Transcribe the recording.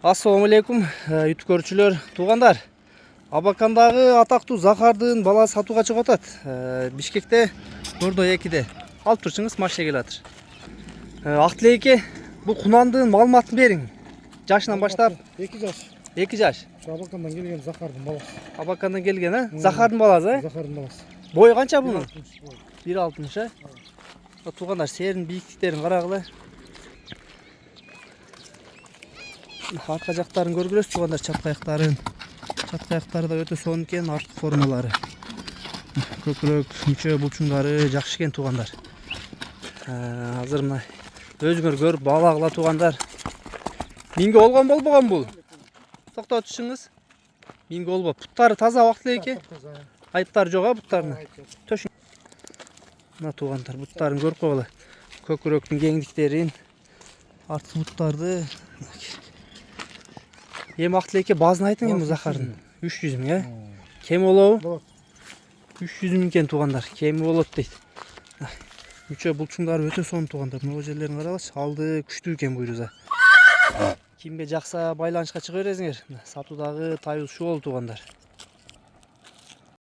Assalamu алейкум, YouTube көрүүчүлөр, туугандар. Абакандагы атактуу Захардын баласы сатууга чыгып атат. Бишкекте Бордой 2де. Алып турчуңуз, машина келип атыр. Актилеке, бул Кунандын маалыматын бериң. Жашынан баштап 2 жаш. 2 жаш. Абакандан келген Захардын баласы. Абакандан келген, Захардын баласы, Захардын баласы. Бою канча бунун? 1.60. 1.60. Туугандар, серин бийиктиктерин карагыла. Арка жактарын көргүлөсүз туугандар, чаткаяктарын. Чаткаяктары да өтө сонун экен, артык формалары. Көкүрөк, мүчө булчуңдары жакшы экен туугандар. Азыр мына өзүңөр көрүп баалагыла туугандар. Минге болгон болбогон бул? Токтоп түшүңүз. Минге болбоп. Буттары таза убактылуу экен. Айыптар жок а буттарына. Төшүң. Мына туугандар, буттарын көрүп койгула. Көкүрөктүн кеңдиктерин, артык буттарды. Эми актилеке базын айтың эми Захардын. 300 миң, Кем болобу? 300 миң экен туугандар. Кеми болот дейт. Мүчө булчуңдары өтө сонун туугандар. Могу жерлерин карагылачы. Алды күчтүү экен буйруза. Кимге жакса байланышка чыга бересиңер. Сатуудагы тайыл ушул болду туугандар.